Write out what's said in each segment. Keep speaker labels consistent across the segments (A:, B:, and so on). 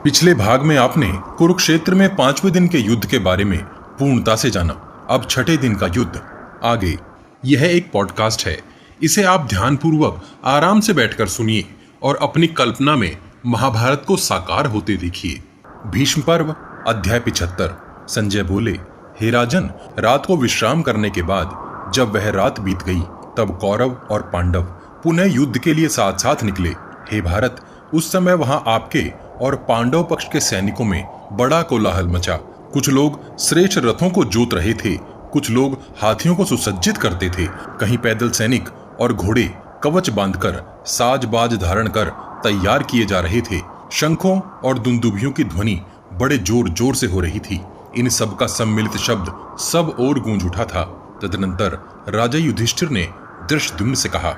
A: पिछले भाग में आपने कुरुक्षेत्र में 5वें दिन के युद्ध के बारे में पूर्णता से जाना। अब छठे दिन का युद्ध आगे। यह एक पॉडकास्ट है, इसे आप ध्यानपूर्वक आराम से बैठकर सुनिए और अपनी कल्पना में महाभारत को साकार होते देखिए। भीष्म पर्व अध्याय 75। संजय बोले, हे राजन, रात को विश्राम करने के बाद जब वह रात बीत गई तब कौरव और पांडव पुनः युद्ध के लिए साथ साथ निकले। हे भारत, उस समय वहां आपके और पांडव पक्ष के सैनिकों में बड़ा कोलाहल मचा। कुछ लोग श्रेष्ठ रथों को जोत रहे थे, कुछ लोग हाथियों को सुसज्जित करते थे। कहीं पैदल सैनिक और घोड़े कवच बांधकर साज बाज धारण कर तैयार किए जा रहे थे। शंखों और दुंदुभियों की ध्वनि बड़े जोर जोर से हो रही थी। इन सब का सम्मिलित शब्द सब ओर गूंज उठा था। तदनंतर राजा युधिष्ठिर ने धृष्टद्युम्न से कहा।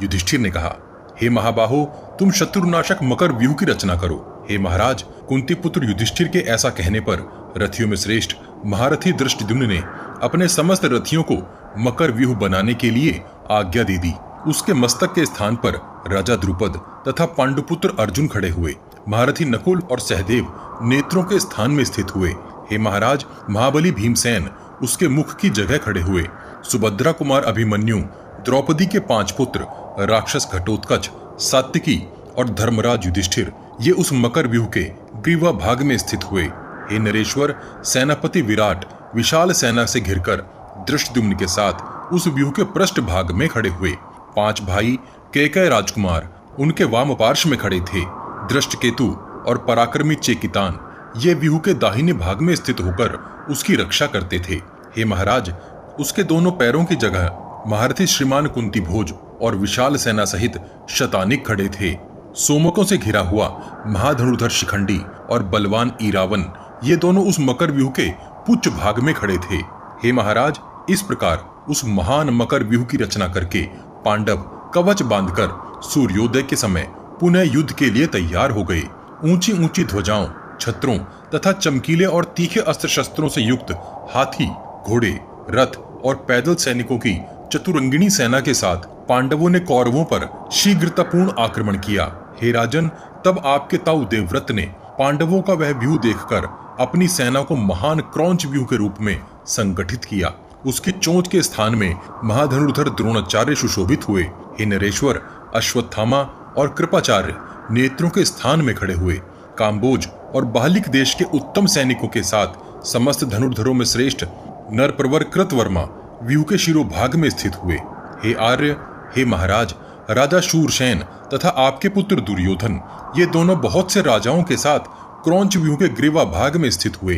A: युधिष्ठिर ने कहा, हे महाबाहो, तुम शत्रुनाशक मकर व्यूह की रचना करो। हे महाराज, कुंती पुत्र युधिष्ठिर के ऐसा कहने पर रथियों में श्रेष्ठ महारथी धृष्टद्युम्न ने अपने समस्त रथियों को मकर व्यूह बनाने के लिए आज्ञा दे दी। उसके मस्तक के स्थान पर राजा द्रुपद तथा पांडुपुत्र अर्जुन खड़े हुए। महारथी नकुल और सहदेव नेत्रों के स्थान में स्थित हुए। हे महाराज, महाबली भीमसेन उसके मुख की जगह खड़े हुए। सुभद्रा कुमार अभिमन्यु, द्रौपदी के 5 पुत्र राक्षस घटोत्कच, सात्विकी और धर्मराज युधिष्ठिर ये उस मकर व्यूह के ग्रीवा भाग में स्थित हुए। हे नरेश्वर, सेनापति विराट विशाल सेना से घिरकर धृष्टद्युम्न के साथ उस व्यूह के पृष्ठ भाग में खड़े हुए। 5 भाई केकय राजकुमार उनके वाम पार्श्व में खड़े थे। दृष्टकेतु और पराक्रमी चेकितान ये व्यूह के दाहिने भाग में स्थित होकर उसकी रक्षा करते थे। हे महाराज, उसके दोनों पैरों की जगह महारथी श्रीमान कुंती भोज और विशाल सेना सहित शतानिक खड़े थे। सोमकों से घिरा हुआ महाधनुर्धर शिखंडी और बलवान ईरावन ये दोनों उस मकर व्यूह के पुच्छ भाग में खड़े थे। हे महाराज, इस प्रकार उस महान मकर व्यूह की रचना करके पांडव कवच बांधकर सूर्योदय के समय पुनः युद्ध के लिए तैयार हो गए। ऊंची ऊंची ध्वजाओं, छत्रों तथा चमकीले और तीखे अस्त्र शस्त्रों से युक्त हाथी, घोड़े, रथ और पैदल सैनिकों की चतुरंगिणी सेना के साथ पांडवों ने कौरवों पर शीघ्रतापूर्ण आक्रमण किया। हे राजन, तब आपके ताऊ देवव्रत ने पांडवों का वह व्यूह देखकर अपनी सेना को महान क्रौंच व्यूह के रूप में संगठित किया। उसकी चोंच के स्थान में महाधनुर्धर द्रोणाचार्य सुशोभित हुए। हे नरेश्वर, अश्वत्थामा और कृपाचार्य नेत्रों के स्थान में खड़े हुए। काम्बोज और बाहलिक देश के उत्तम सैनिकों के साथ समस्त धनुर्धरों में श्रेष्ठ नरप्रवर कृतवर्मा व्यूह के शिरोभाग में स्थित हुए। हे आर्य, हे महाराज, राजा शूरसेन तथा आपके पुत्र दुर्योधन ये दोनों बहुत से राजाओं के साथ क्रौंच व्यूह के ग्रीवा भाग में स्थित हुए।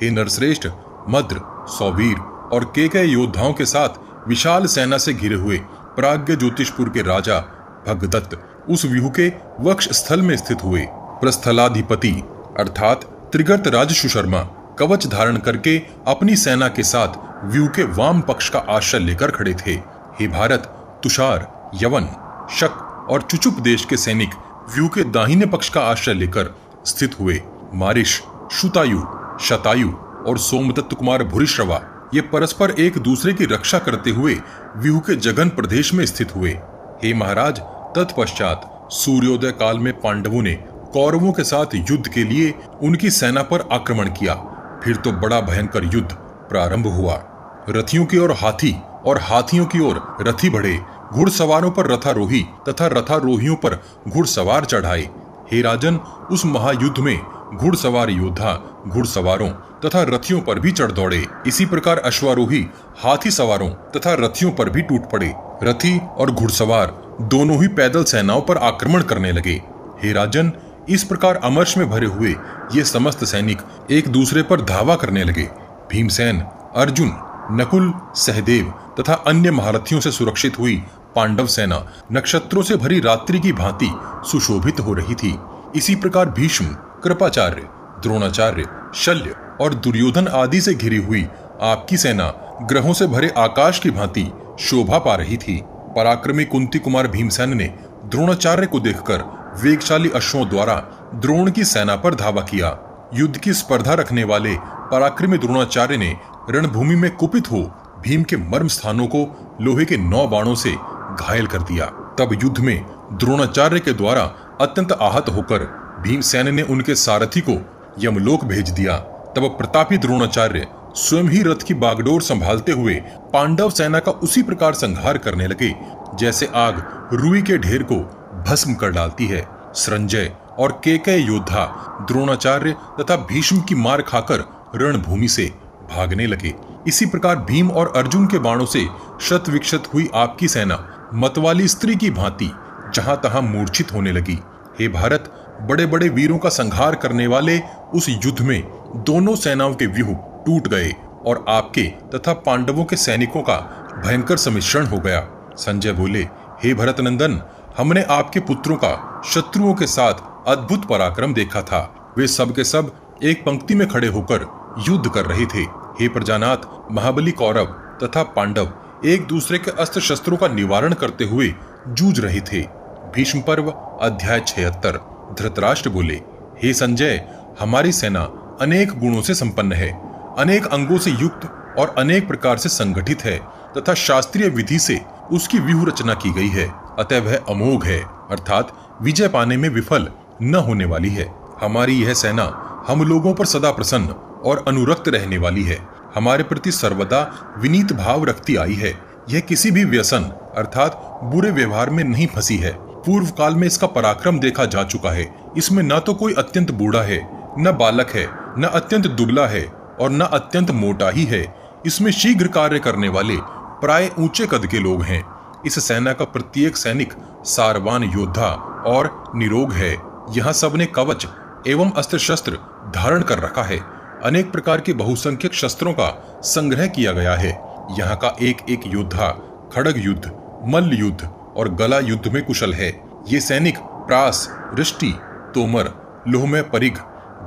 A: हे नरश्रेष्ठ, मद्र, सौवीर और केकय योद्धाओं के साथ विशाल सेना से घिरे हुए प्राज्ञ ज्योतिषपुर के राजा भगदत्त उस व्यूह के वक्ष स्थल में स्थित हुए। प्रस्थलाधिपति अर्थात त्रिगर्त राज सुशर्मा कवच धारण करके अपनी सेना के साथ व्यूह के वाम पक्ष का आश्रय लेकर खड़े थे। हे भारत, तुषार, यवन, शक और चुचुप देश के सैनिक व्यूह के दाहिने पक्ष का आश्रय लेकर स्थित हुए। मारिश, शुतायु, शतायु और सोमदत्त कुमार भूरिश्रवा ये परस्पर एक दूसरे की रक्षा करते हुए व्यूह के जघन प्रदेश में स्थित हुए। हे महाराज, तत्पश्चात सूर्योदय काल में पांडवों ने कौरवों के साथ युद्ध के लिए उनकी सेना पर आक्रमण किया। फिर तो बड़ा भयंकर युद्ध प्रारंभ हुआ। रथियों की ओर हाथी और हाथियों की ओर रथी बढ़े। घुड़सवारों पर रथारोही तथा रथारोहियों पर घुड़सवार चढ़ाए। हे राजन, उस महायुद्ध में घुड़सवार योद्धा घुड़सवारों तथा रथियों पर भी चढ़ दौड़े। इसी प्रकार अश्वारोही हाथी सवारों तथा रथियों पर भी टूट पड़े। रथी और घुड़सवार दोनों ही पैदल सेनाओं पर आक्रमण करने लगे। हे राजन, इस प्रकार अमर्ष में भरे हुए ये समस्त सैनिक एक दूसरे पर धावा करने लगे। भीमसेन, अर्जुन, नकुल, सहदेव तथा अन्य महारथियों से सुरक्षित हुई पांडव सेना नक्षत्रों से भरी रात्रि की भांति सुशोभित हो रही थी। इसी प्रकार भीष्म, कृपाचार्य, द्रोणाचार्य, शल्य और दुर्योधन आदि से घिरी हुई आपकी सेना ग्रहों से भरे आकाश की भांति शोभा पा रही थी। पराक्रमी कुंती कुमार भीमसेन ने द्रोणाचार्य को देखकर वेगशाली अश्वों द्वारा द्रोण की सेना पर धावा किया। युद्ध की स्पर्धा रखने वाले पराक्रमी द्रोणाचार्य ने रणभूमि में कुपित हो भीम के मर्म स्थानों को लोहे के 9 बाणों से घायल कर दिया। तब युद्ध में द्रोणाचार्य के द्वारा अत्यंत आहत होकर भीमसेन ने उनके सारथी को यमलोक भेज दिया। तब प्रतापी द्रोणाचार्य स्वयं ही रथ की बागडोर संभालते हुए पांडव सेना का उसी प्रकार संहार करने लगे जैसे आग रुई के ढेर को भस्म कर डालती है। संजय और केकय योद्धा द्रोणाचार्य तथा भीष्म की मार खाकर रणभूमि से भागने लगे। इसी प्रकार भीम और अर्जुन के बाणों से शत विक्षत हुई आपकी सेना मतवाली स्त्री की भांति जहां तहां मूर्छित होने लगी। हे भारत, बड़े बड़े वीरों का संहार करने वाले उस युद्ध में दोनों सेनाओं के व्यूह टूट गए और आपके तथा पांडवों के सैनिकों का भयंकर सम्मिश्रण हो गया। संजय बोले, हे भरत नंदन, हमने आपके पुत्रों का शत्रुओं के साथ अद्भुत पराक्रम देखा था। वे सब के सब एक पंक्ति में खड़े होकर युद्ध कर रहे थे। हे प्रजानाथ, महाबली कौरव तथा पांडव एक दूसरे के अस्त्र शस्त्रों का निवारण करते हुए जूझ रहे थे। भीष्म पर्व अध्याय 76। धृतराष्ट्र बोले, हे संजय, हमारी सेना अनेक गुणों से संपन्न है, अनेक अंगों से युक्त और अनेक प्रकार से संगठित है तथा शास्त्रीय विधि से उसकी व्यूह रचना की गई है। अतः वह अमोघ है, अर्थात विजय पाने में विफल न होने वाली है। हमारी यह सेना हम लोगों पर सदा प्रसन्न और अनुरक्त रहने वाली है। हमारे प्रति सर्वदा विनीत भाव रखती आई है। यह किसी भी व्यसन अर्थात बुरे व्यवहार में नहीं फंसी है। पूर्व काल में इसका पराक्रम देखा जा चुका है। इसमें न तो कोई अत्यंत बूढ़ा है, न बालक है, न अत्यंत दुबला है और न अत्यंत मोटा ही है। इसमें शीघ्र कार्य करने वाले प्राय ऊंचे कद के लोग हैं। इस सेना का प्रत्येक सैनिक सारवान योद्धा और निरोग है। यहाँ सबने कवच एवं अस्त्र शस्त्र धारण कर रखा है। अनेक प्रकार के बहुसंख्यक शस्त्रों का संग्रह किया गया है। यहाँ का एक एक योद्धा खड़ग युद्ध, मल्ल युद्ध और गला युद्ध में कुशल है। ये सैनिक प्रास, रिष्टि, तोमर, लोहमय परिघ,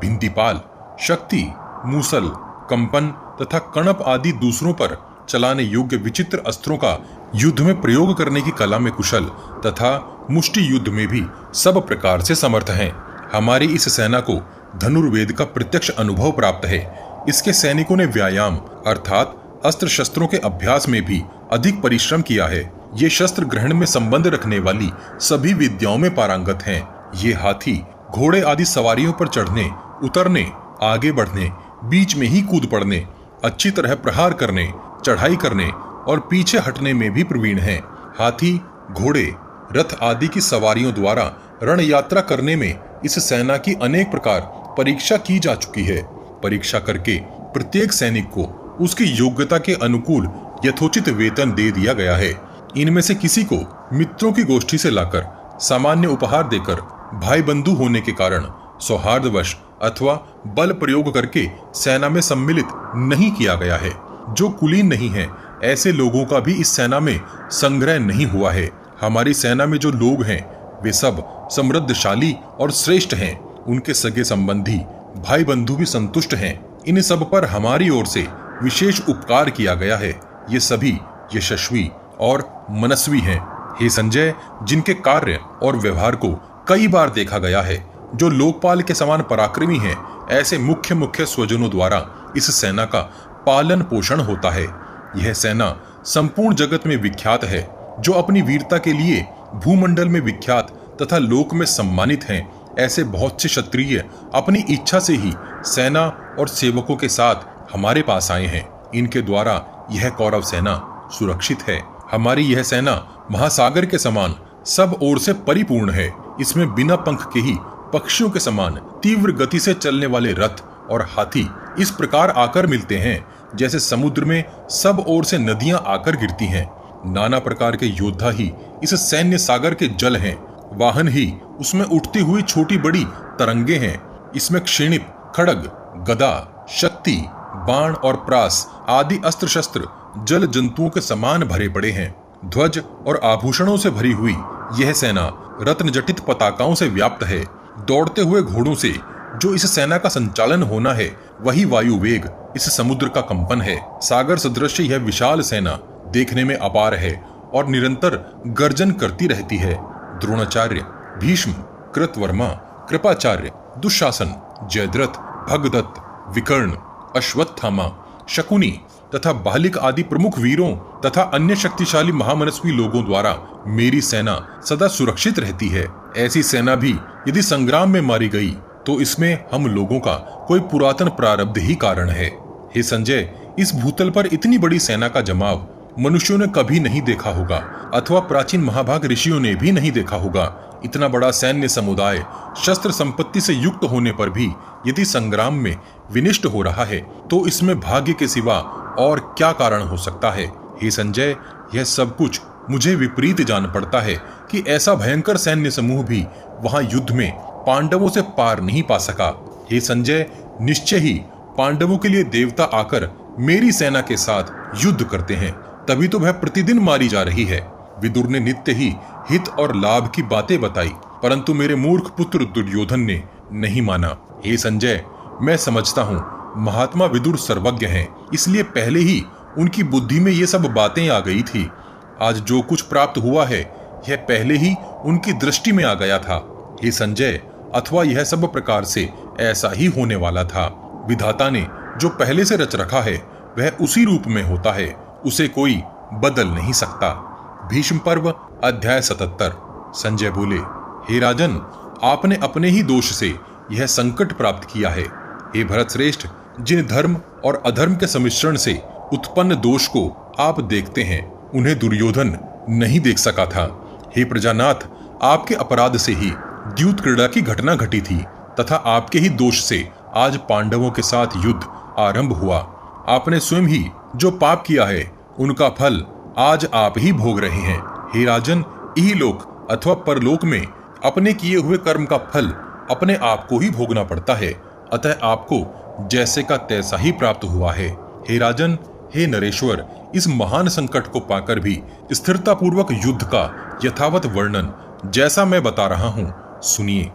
A: भिंदीपाल, शक्ति, मूसल, कंपन तथा कणप आदि दूसरों पर चलाने योग्य विचित्र अस्त्रों का युद्ध में प्रयोग करने की कला में कुशल तथा मुष्टि युद्ध में भी सब प्रकार से समर्थ हैं। हमारी इस सेना को धनुर्वेद का प्रत्यक्ष अनुभव प्राप्त है। इसके सैनिकों ने व्यायाम अर्थात अस्त्र शस्त्रों के अभ्यास में भी अधिक परिश्रम किया है। ये शस्त्र ग्रहण में संबंध रखने वाली सभी विद्याओं में पारंगत हैं। ये हाथी, घोड़े आदि सवारियों पर चढ़ने, उतरने, आगे बढ़ने, बीच में ही कूद पड़ने, अच्छी तरह प्रहार करने, चढ़ाई करने और पीछे हटने में भी प्रवीण हैं। हाथी, घोड़े, रथ आदि की सवारियों द्वारा रण यात्रा करने में इस सेना की अनेक प्रकार परीक्षा की जा चुकी है। परीक्षा करके प्रत्येक सैनिक को उसकी योग्यता के अनुकूल यथोचित वेतन दे दिया गया है। इनमें से किसी को मित्रों की गोष्ठी से लाकर सामान्य उपहार देकर भाई बंधु होने के कारण सौहार्दवश अथवा बल प्रयोग करके सेना में सम्मिलित नहीं किया गया है। जो कुलीन नहीं है, ऐसे लोगों का भी इस सेना में संग्रह नहीं हुआ है। हमारी सेना में जो लोग हैं वे सब समृद्धशाली और श्रेष्ठ हैं। उनके सगे संबंधी भाई बंधु भी संतुष्ट हैं। इन सब पर हमारी ओर से विशेष उपकार किया गया है। ये सभी यशस्वी और मनस्वी हैं। हे संजय, जिनके कार्य और व्यवहार को कई बार देखा गया है, जो लोकपाल के समान पराक्रमी हैं, ऐसे मुख्य मुख्य स्वजनों द्वारा इस सेना का पालन पोषण होता है। यह सेना संपूर्ण जगत में विख्यात है। जो अपनी वीरता के लिए भूमंडल में विख्यात तथा लोक में सम्मानित हैं, ऐसे बहुत से क्षत्रिय अपनी इच्छा से ही सेना और सेवकों के साथ हमारे पास आए हैं। इनके द्वारा यह कौरव सेना सुरक्षित है। हमारी यह सेना महासागर के समान सब ओर से परिपूर्ण है। इसमें बिना पंख के ही पक्षियों के समान तीव्र गति से चलने वाले रथ और हाथी इस प्रकार आकर मिलते हैं जैसे समुद्र में सब ओर से नदियां आकर गिरती हैं। नाना प्रकार के योद्धा ही इस सैन्य सागर के जल हैं। वाहन ही उसमें उठती हुई छोटी बड़ी तरंगे हैं। इसमें क्षिणिप, खड़ग, गदा, शक्ति, बाण और प्रास आदि अस्त्र शस्त्र जल जंतुओं के समान भरे पड़े हैं। ध्वज और आभूषणों से भरी हुई यह सेना रत्न जटित पताकाओं से व्याप्त है। दौड़ते हुए घोड़ों से जो इस सेना का संचालन होना है, वही वायु वेग इस समुद्र का कंपन है। सागर सदृश यह विशाल सेना देखने में अपार है और निरंतर गर्जन करती रहती है। द्रोणाचार्य, भीष्म, कृतवर्मा, कृपाचार्य, दुशासन, जयद्रथ, भगदत्त, विकर्ण, अश्वत्थामा, शकुनी तथा बालिक आदि प्रमुख वीरों तथा अन्य शक्तिशाली महामनस्वी लोगों द्वारा मेरी सेना सदा सुरक्षित रहती है। ऐसी सेना भी यदि संग्राम में मारी गई तो इसमें हम लोगों का कोई पुरातन प्रारब्ध ही कारण है। हे संजय, इस भूतल पर इतनी बड़ी सेना का जमाव मनुष्यों ने कभी नहीं देखा होगा, अथवा प्राचीन महाभाग ऋषियों ने भी नहीं देखा होगा। इतना बड़ा सैन्य समुदाय शस्त्र संपत्ति से युक्त होने पर भी यदि संग्राम में विनिष्ट हो रहा है तो इसमें भाग्य के सिवा और क्या कारण हो सकता है। हे संजय, यह सब कुछ मुझे विपरीत जान पड़ता है कि ऐसा भयंकर सैन्य समूह भी वहां युद्ध में पांडवों से पार नहीं पा सका। हे संजय, निश्चय ही पांडवों के लिए देवता आकर मेरी सेना के साथ युद्ध करते हैं, तभी तो वह प्रतिदिन मारी जा रही है। विदुर ने नित्य ही हित और लाभ की बातें बताई, परंतु मेरे मूर्ख पुत्र दुर्योधन ने नहीं माना। हे संजय, मैं समझता हूँ महात्मा विदुर सर्वज्ञ हैं, इसलिए पहले ही उनकी बुद्धि में ये सब बातें आ गई थी। आज जो कुछ प्राप्त हुआ है यह पहले ही उनकी दृष्टि में आ गया था। हे संजय, अथवा यह सब प्रकार से ऐसा ही होने वाला था। विधाता ने जो पहले से रच रखा है वह उसी रूप में होता है, उसे कोई बदल नहीं सकता। भीष्म पर्व अध्याय 77। संजय बोले, हे राजन, आपने अपने ही दोष से यह संकट प्राप्त किया है। हे भरत श्रेष्ठ, जिन धर्म और अधर्म के सम्मिश्रण से उत्पन्न दोष को आप देखते हैं उन्हें दुर्योधन नहीं देख सका था। हे प्रजानाथ, आपके अपराध से ही द्यूत क्रीड़ा की घटना घटी थी तथा आपके ही दोष से आज पांडवों के साथ युद्ध आरंभ हुआ। आपने स्वयं ही जो पाप किया है उनका फल आज आप ही भोग रहे हैं। हे राजन, इहलोक अथवा परलोक में अपने किए हुए कर्म का फल अपने आप को ही भोगना पड़ता है, अतः आपको जैसे का तैसा ही प्राप्त हुआ है। हे राजन, हे नरेश्वर, इस महान संकट को पाकर भी स्थिरता पूर्वक युद्ध का यथावत वर्णन जैसा मैं बता रहा हूँ सुनिए।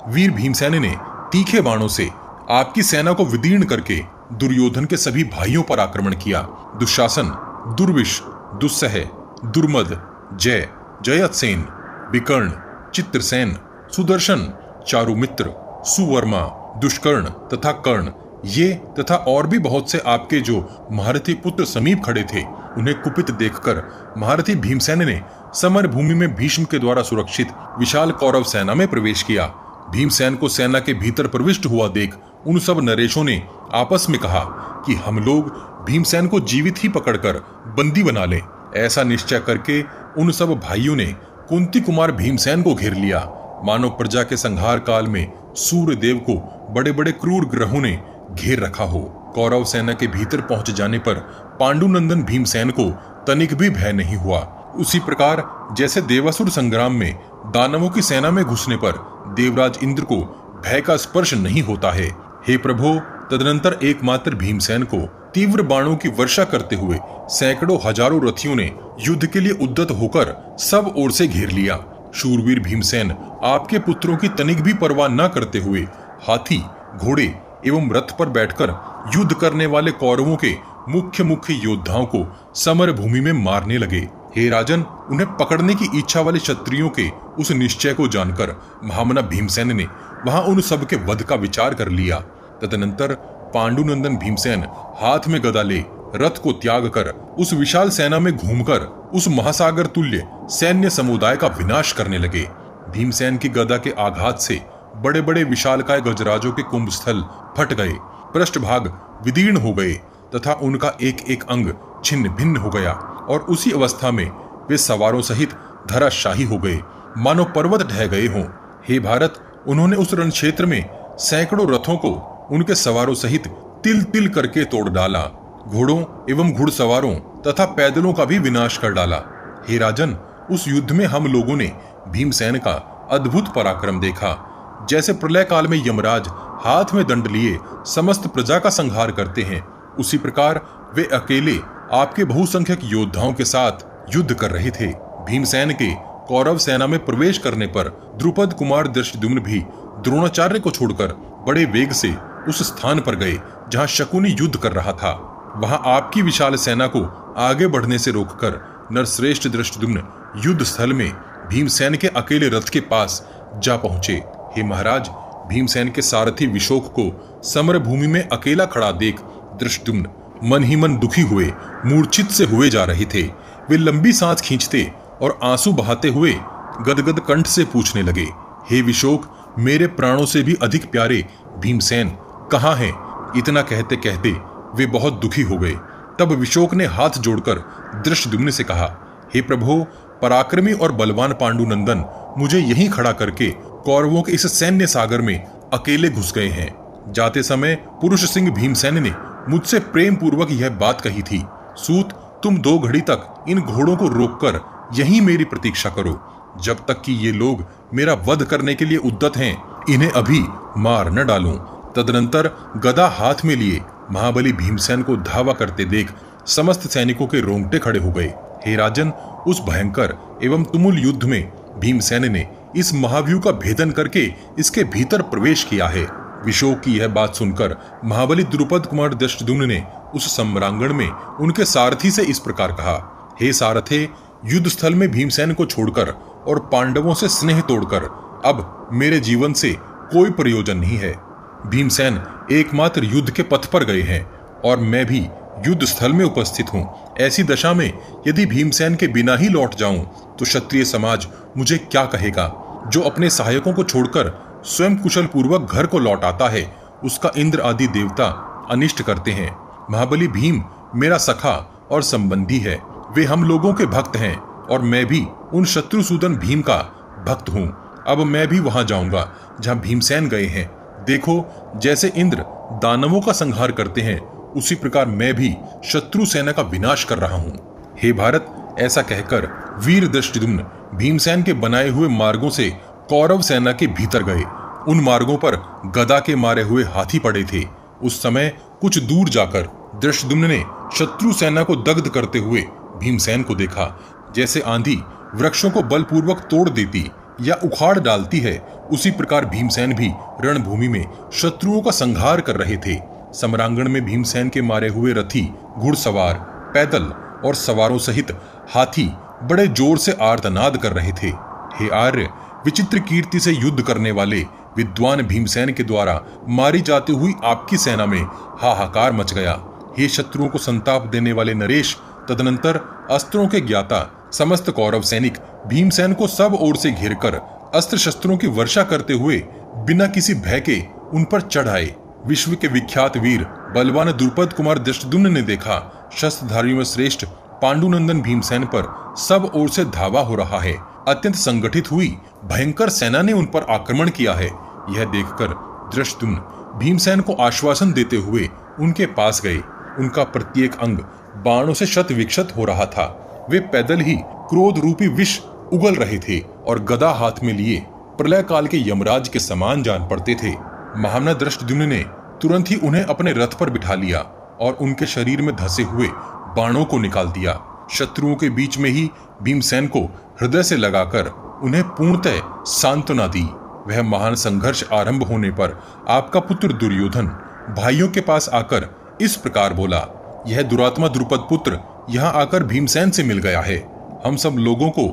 A: वीर भीमसेन ने तीखे बाणों से आपकी सेना को विदीर्ण करके दुर्योधन के सभी भाइयों पर आक्रमण किया। दुशासन, दुर्विश, दुस्सह, दुर्मद, जय, जयद्रथ, विकर्ण, चित्रसेन, सुदर्शन, चारुमित्र, सुवर्मा, दुष्कर्ण तथा कर्ण, ये तथा और भी बहुत से आपके जो महारथी पुत्र समीप खड़े थे, उन्हें कुपित देखकर महारथी भीमसेन ने समर भूमि में भीष्म के द्वारा सुरक्षित विशाल कौरव सेना में प्रवेश किया। भीमसेन को सेना के भीतर प्रविष्ट हुआ देख उन सब नरेशों ने आपस में कहा कि हम लोग भीमसेन को जीवित ही पकड़कर बंदी बना लें। ऐसा निश्चय करके उन सब भाइयों ने कुंती कुमार भीमसेन को घेर लिया। मानव प्रजा के संहार काल में सूर्य देव को बड़े बड़े क्रूर ग्रहों ने घेर रखा हो। कौरव सेना के भीतर पहुंच जाने पर पांडुनंदन भीमसेन को तनिक भी भय नहीं हुआ। उसी प्रकार जैसे देवासुर संग्राम में दानवों की सेना में घुसने पर देवराज इंद्र को भय का स्पर्श नहीं होता है। हे प्रभो, तदनंतर एकमात्र भीमसेन को तीव्र बाणों की वर्षा करते हुए सैकड़ों हजारों रथियों ने युद्ध के लिए उद्यत होकर सब ओर से घेर लिया। शूरवीर भीमसेन आपके पुत्रों की तनिक भी परवाह न करते हुए हाथी, घोड़े एवं रथ पर बैठकर युद्ध करने वाले कौरवों के मुख्य मुख्य योद्धाओं को समर भूमि में मारने लगे। हे राजन, उन्हें पकड़ने की इच्छा वाले क्षत्रियों के उस निश्चय को जानकर महामना भीमसेन ने वहां उन सब के वध का विचार कर लिया। तदनंतर पांडुनंदन भीमसेन हाथ में गदा ले रथ को त्याग कर उस विशाल सेना में घूमकर उस महासागर तुल्य सैन्य समुदाय का विनाश करने लगे। भीमसेन की गदा के आघात से बड़े बड़े विशालकाय गजराजों के कुंभस्थल फट गए, पृष्ठभाग विदीर्ण हो गए तथा उनका एक एक अंग छिन्न भिन्न हो गया और उसी अवस्था में वे सवारों सहित धराशाही हो गए, मानो पर्वत ढह गए हों। हे भारत, उन्होंने उस रण क्षेत्र में सैकड़ों रथों को उनके सवारों सहित तिल तिल करके तोड़ डाला। घोड़ों एवं घुड़सवारों तथा पैदलों का भी विनाश कर डाला। हे राजन, उस युद्ध में हम लोगों ने भीमसेन का अद्भुत पराक्रम देखा। जैसे प्रलय काल में यमराज हाथ में दंड लिए समस्त प्रजा का संहार करते हैं, उसी प्रकार वे अकेले आपके बहुसंख्यक योद्धाओं के साथ युद्ध कर रहे थे। भीमसेन के कौरव सेना में प्रवेश करने पर द्रुपद कुमार धृष्टद्युम्न भी द्रोणाचार्य को छोड़कर बड़े वेग से उस स्थान पर गए जहां शकुनी युद्ध कर रहा था। वहां आपकी विशाल सेना को आगे बढ़ने से रोककर नरश्रेष्ठ धृष्टद्युम्न युद्ध स्थल में भीमसेन के अकेले रथ के पास जा पहुंचे। हे महाराज, भीमसेन के सारथी विशोक को समर भूमि में अकेला खड़ा देख धृष्टद्युम्न मन ही मन दुखी हुए मूर्छित से हुए जा रहे थे। वे लंबी सांस खींचते और आंसू बहाते हुए गदगद कंठ से पूछने लगे, हे विशोक, मेरे प्राणों से भी अधिक प्यारे भीमसेन कहाँ हैं? इतना कहते कहते वे बहुत दुखी हो गए। तब विशोक ने हाथ जोड़कर धृष्टद्युम्न से कहा, हे प्रभो, पराक्रमी और बलवान पांडुनंदन मुझे यहीं खड़ा करके कौरवों के इस सैन्य सागर में अकेले घुस गए हैं। जाते समय पुरुष सिंह भीमसेन ने मुझसे प्रेम पूर्वक यह बात कही थी, सूत, तुम 2 घड़ी तक इन घोड़ों को रोककर यहीं मेरी प्रतीक्षा करो, जब तक कि ये लोग मेरा वध करने के लिए उद्यत हैं, इन्हें अभी मार न डालूं। तदनंतर गदा हाथ में लिए महाबली भीमसेन को धावा करते देख समस्त सैनिकों के रोंगटे खड़े हो गए। हे राजन, उस भयंकर एवं तुमुल युद्ध में भीमसेन ने इस महाव्यूह का भेदन करके इसके भीतर प्रवेश किया है। विशोक की यह बात सुनकर महाबली द्रुपद कुमार धृष्टद्युम्न ने उस सम्रांगण में उनके सारथी से इस प्रकार कहा, हे सारथे, युद्ध स्थल में भीमसेन को छोड़कर और पांडवों से स्नेह तोड़कर अब मेरे जीवन से कोई प्रयोजन नहीं है। भीमसेन एकमात्र युद्ध के पथ पर गए हैं और मैं भी युद्ध स्थल में उपस्थित हूँ। ऐसी दशा में यदि भीमसेन के बिना ही लौट जाऊं तो क्षत्रिय समाज मुझे क्या कहेगा? जो अपने सहायकों को छोड़कर स्वयं कुशल पूर्वक घर को लौट आता है, उसका इंद्र आदि देवता अनिष्ट करते हैं। महाबली भीम मेरा सखा और संबंधी है, वे हम लोगों के भक्त हैं और मैं भी उन शत्रुसूदन भीम का भक्त हूँ। अब मैं भी वहां जाऊंगा जहां भीमसेन गए हैं। देखो, जैसे इंद्र दानवों का संहार करते हैं, उसी प्रकार मैं भी शत्रु सेना का विनाश कर रहा हूँ। हे भारत, ऐसा कहकर वीर धृष्टद्युम्न भीमसेन के बनाए हुए मार्गों से कौरव सेना के भीतर गए। उन मार्गों पर गदा के मारे हुए हाथी पड़े थे। उस समय कुछ दूर जाकर धृष्टद्युम्न ने शत्रु सेना को दग्ध करते हुए भीमसेन को देखा। जैसे आंधी वृक्षों को बलपूर्वक तोड़ देती या उखाड़ डालती है, उसी प्रकार भीमसेन भी रणभूमि में शत्रुओं का संहार कर रहे थे। सम्रांगण में भीमसेन के मारे हुए रथी, घुड़सवार, पैदल और सवारों सहित हाथी बड़े जोर से आर्तनाद कर रहे थे। हे आर्य, विचित्र कीर्ति से युद्ध करने वाले विद्वान भीमसेन के द्वारा मारी जाती हुई आपकी सेना में हाहाकार मच गया। हे शत्रुओं को संताप देने वाले नरेश, तदनंतर अस्त्रों के ज्ञाता समस्त कौरव सैनिक भीमसेन को सब ओर से घेरकर अस्त्र शस्त्रों की वर्षा करते हुए बिना किसी भय के उन पर चढ़ आए। विश्व के विख्यात वीर बलवान द्रुपद कुमार धृष्टद्युम्न ने देखा, शस्त्रधारियों में श्रेष्ठ पांडुनंदन भीमसेन पर सब ओर से धावा हो रहा है। अत्यंत संगठित हुई भयंकर सेना ने उन पर आक्रमण किया है। यह देखकर धृष्टद्युम्न भीमसेन को आश्वासन देते हुए उनके पास गए। उनका प्रत्येक अंग बाणों से शत विक्षत हो रहा था। वे पैदल ही क्रोध रूपी विष उगल रहे थे और गदा हाथ में लिए प्रलय काल के यमराज के समान जान पड़ते थे। महामना धृष्टद्युम्न ने तुरंत ही उन्हें अपने रथ पर बिठा लिया और उनके शरीर में धसे हुए बाणों को निकाल दिया। शत्रुओं के बीच में ही भीमसेन को हृदय से लगाकर उन्हें पूर्णतः सांत्वना दी। वह महान संघर्ष आरंभ होने पर आपका पुत्र दुर्योधन भाइयों के पास आकर इस प्रकार बोला, यह दुरात्मा द्रुपद पुत्र यहाँ आकर भीमसेन से मिल गया है। हम सब लोगों को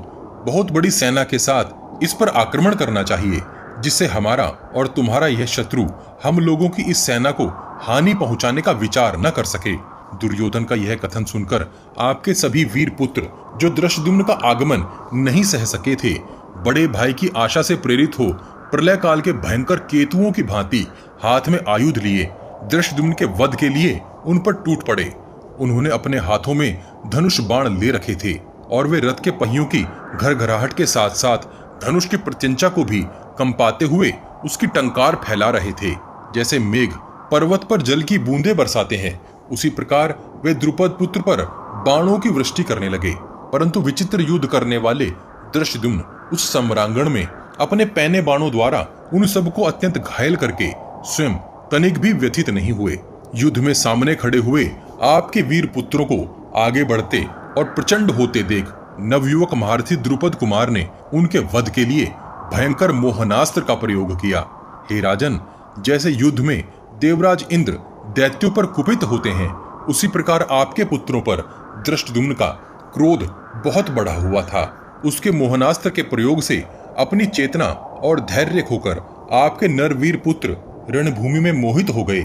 A: बहुत बड़ी सेना के साथ इस पर आक्रमण करना चाहिए, जिससे हमारा और तुम्हारा यह शत्रु हम लोगों की इस सेना को हानि पहुंचाने का विचार न कर सके। दुर्योधन का यह कथन सुनकर आपके सभी वीर पुत्र जो धृष्टद्युम्न का आगमन नहीं सह सके थे, बड़े भाई की आशा से प्रेरित हो प्रलय काल के भयंकर केतुओं की भांति हाथ में आयुध लिए धृष्टद्युम्न के वध के लिए उन पर टूट पड़े। उन्होंने अपने हाथों में धनुष बाण ले रखे थे और वे रथ के पहियों की घरघराहट के साथ साथ धनुष की प्रत्यंचा को भी कंपाते हुए उसकी टंकार फैला रहे थे। जैसे मेघ पर्वत पर जल की बूंदें बरसाते हैं, उसी प्रकार वे द्रुपद पुत्र पर बाणों की वृष्टि करने लगे। परंतु विचित्र युद्ध करने वाले धृष्टद्युम्न उस सम्रांगण में अपने पैने बाणों द्वारा उन सबको अत्यंत घायल करके स्वयं तनिक भी व्यथित नहीं हुए। युद्ध में सामने खड़े हुए आपके वीर पुत्रों को आगे बढ़ते और प्रचंड होते देख नवयुवक महारथी द्रुपद कुमार ने उनके वध के लिए भयंकर मोहनास्त्र का प्रयोग किया। हे राजन, जैसे युद्ध में देवराज इंद्र दैत्यों पर कुपित होते हैं, उसी प्रकार आपके पुत्रों पर धृष्टद्युम्न का क्रोध बहुत बढ़ा हुआ था। उसके मोहनास्त्र के प्रयोग से अपनी चेतना और धैर्य खोकर आपके नरवीर पुत्र रणभूमि में मोहित हो गए।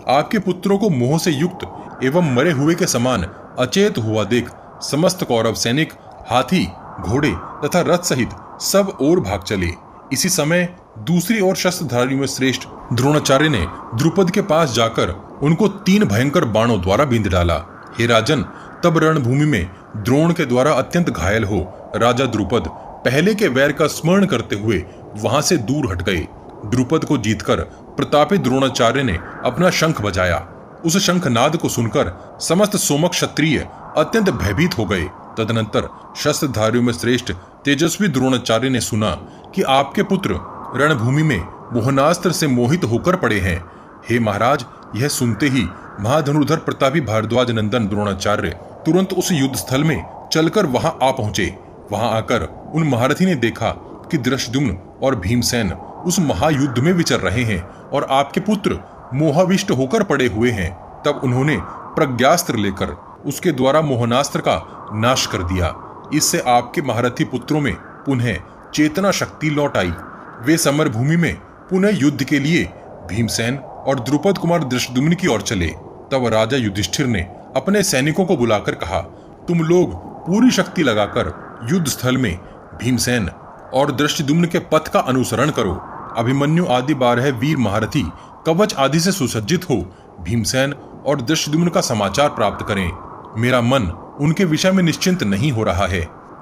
A: आपके पुत्रों को मोह से युक्त एवं मरे हुए के समान अचेत हुआ देख समस्त कौरव सैनिक हाथी, घोड़े तथा रथ सहित सब ओर भाग चले। इसी समय दूसरी ओर शस्त्रधारियों में श्रेष्ठ द्रोणाचार्य ने द्रुपद के पास जाकर उनको 3 भयंकर बाणों द्वारा बींध डाला। हे राजन, तब रणभूमि में द्रोण के द्वारा अत्यंत घायल हो राजा द्रुपद पहले के वैर का स्मरण करते हुए वहां से दूर हट गए। द्रुपद को जीतकर प्रतापी द्रोणाचार्य ने अपना शंख बजाया। उस शंखनाद को सुनकर समस्त सोमक क्षत्रिय अत्यंत भयभीत हो गए। तदनंतर शस्त्रधारियों में श्रेष्ठ तेजस्वी द्रोणाचार्य ने सुना कि आपके पुत्र रणभूमि में मोहनास्त्र से मोहित होकर पड़े हैं। हे महाराज, यह सुनते ही महाधनुर्धर प्रतापी भारद्वाज नंदन द्रोणाचार्य तुरंत उस युद्ध स्थल में चलकर वहां आ पहुंचे। वहां आकर उन महारथी ने देखा कि धृष्टद्युम्न और भीमसेन उस महायुद्ध में विचर रहे हैं और आपके पुत्र मोहाविष्ट होकर पड़े हुए हैं। तब उन्होंने प्रज्ञास्त्र लेकर उसके द्वारा मोहनास्त्र का नाश कर दिया। इससे आपके महारथी पुत्रों में पुनः चेतना शक्ति लौट आई। वे समर भूमि में पुनः युद्ध के लिए भीमसेन और द्रुपद कुमार धृष्टद्युम्न की ओर चले। तब राजा युधिष्ठिर ने अपने सैनिकों को बुलाकर कहा, तुम लोग पूरी शक्ति लगाकर युद्ध स्थल में भीमसेन और धृष्टद्युम्न के पथ का अनुसरण करो। अभिमन्यु आदि 12 वीर महारथी कवच आदि से सुसज्जित हो भीमसेन और धृष्टद्युम्न का समाचार प्राप्त करें। मेरा मन उनके विषय में निश्चिंत नहीं हो रहा है।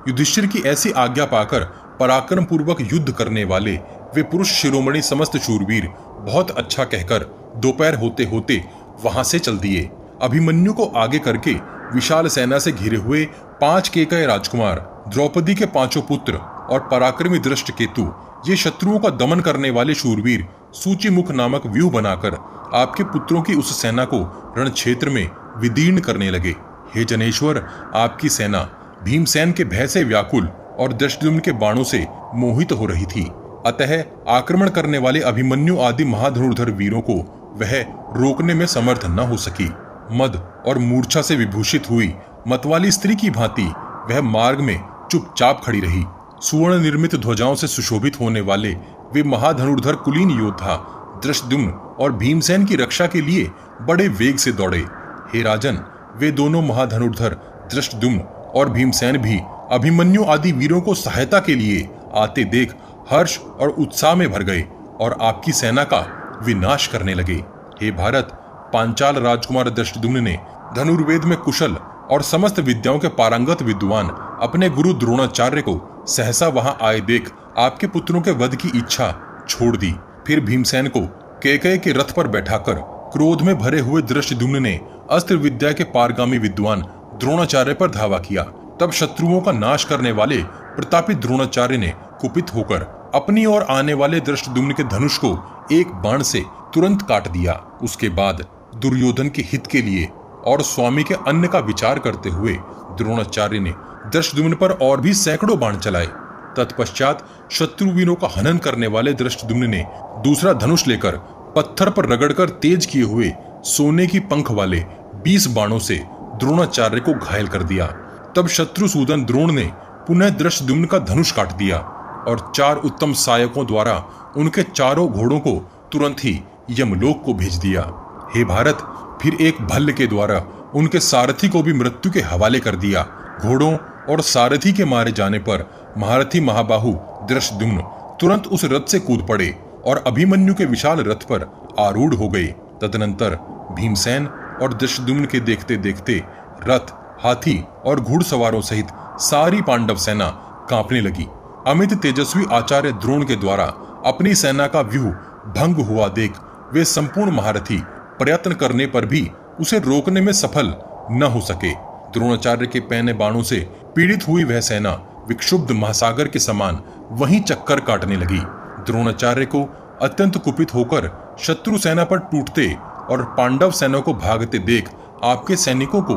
A: युधिष्ठिर की ऐसी आज्ञा पाकर पराक्रम पूर्वक युद्ध करने वाले वे पुरुष शिरोमणि समस्त शूरवीर बहुत अच्छा कहकर दोपहर होते होते वहां से चल दिए। अभिमन्यु को आगे करके विशाल सेना से घिरे हुए 5 केकय राजकुमार, द्रौपदी के 5 पुत्र और पराक्रमी धृष्टकेतु, ये शत्रुओं का दमन करने वाले शूरवीर सूचीमुख नामक व्यूह बनाकर आपके पुत्रों की उस सेना को रण क्षेत्र में विदीर्ण करने लगे। हे जनेश्वर, आपकी सेना भीमसेन के भय से व्याकुल और धृष्टद्युम्न के बाणों से मोहित हो रही थी। अतः आक्रमण करने वाले अभिमन्यु आदि महाधनुर्धर वीरों को वह रोकने में समर्थ न हो सकी। मद और मूर्छा से विभूषित हुई मतवाली स्त्री की भांति वह मार्ग में चुपचाप खड़ी रही। सुवर्ण निर्मित ध्वजाओं से सुशोभित होने वाले वे महाधनुर्धर कुलीन योद्धा धृष्टद्युम्न और भीमसेन की रक्षा के लिए बड़े वेग से दौड़े। हे राजन, वे दोनों महाधनुर्धर धृष्टद्युम्न और भीमसेन भी अभिमन्यु आदि वीरों को सहायता के लिए आते देख हर्ष और उत्साह में भर गए और आपकी सेना का विनाश करने लगे। हे भारत, पांचाल राजकुमार धृष्टद्युम्न ने धनुर्वेद में कुशल और समस्त विद्याओं के पारंगत विद्वान अपने गुरु द्रोणाचार्य को सहसा वहां आए देख आपके पुत्रों के वध की इच्छा छोड़ दी। फिर भीमसेन को केकय के रथ पर बैठाकर क्रोध में भरे हुए धृष्टद्युम्न ने अस्त्र विद्या के पारगामी विद्वान द्रोणाचार्य पर धावा किया। तब शत्रुओं का नाश करने वाले प्रतापी द्रोणाचार्य ने कुपित होकर अपनी ओर आने वाले धृष्टद्युम्न के धनुष को एक बाण से तुरंत काट दिया। उसके बाद दुर्योधन के हित के लिए और स्वामी के अन्न का विचार करते हुए द्रोणाचार्य ने धृष्टद्युम्न पर और भी सैकड़ों बाण चलाए। तत्पश्चात शत्रुवीरों का हनन करने वाले धृष्टद्युम्न ने दूसरा धनुष लेकर पत्थर पर रगड़कर तेज किए हुए सोने की पंख वाले 20 बाणों से द्रोणाचार्य को घायल कर दिया। तब शत्रुसूदन द्रोण ने पुनः धृष्टद्युम्न का धनुष काट दिया और 4 उत्तम सहायकों द्वारा उनके चारों घोड़ों को तुरंत ही यमलोक को भेज दिया। हे भारत, फिर एक भल्ल के द्वारा उनके सारथी को भी मृत्यु के हवाले कर दिया। घोड़ों और सारथी के मारे जाने पर महारथी महाबाहु धृष्टद्युम्न तुरंत उस रथ से कूद पड़े और अभिमन्यु के विशाल रथ पर आरूढ़ हो गए। तदनंतर भीमसेन और धृष्टद्युम्न के देखते देखते रथ, हाथी और घुड़सवारों सहित सारी पांडव सेना कांपने लगी। अमित तेजस्वी आचार्य द्रोण के द्वारा अपनी सेना का व्यूह भंग हुआ देख वे संपूर्ण महारथी प्रयत्न करने पर भी उसे रोकने में सफल न हो सके। द्रोणाचार्य के पैने बाणों से पीड़ित हुई वह सेना विक्षुब्ध महासागर के समान वहीं चक्कर काटने लगी। द्रोणाचार्य को अत्यंत कुपित होकर शत्रु सेना पर टूटते और पांडव सेना को भागते देख आपके सैनिकों को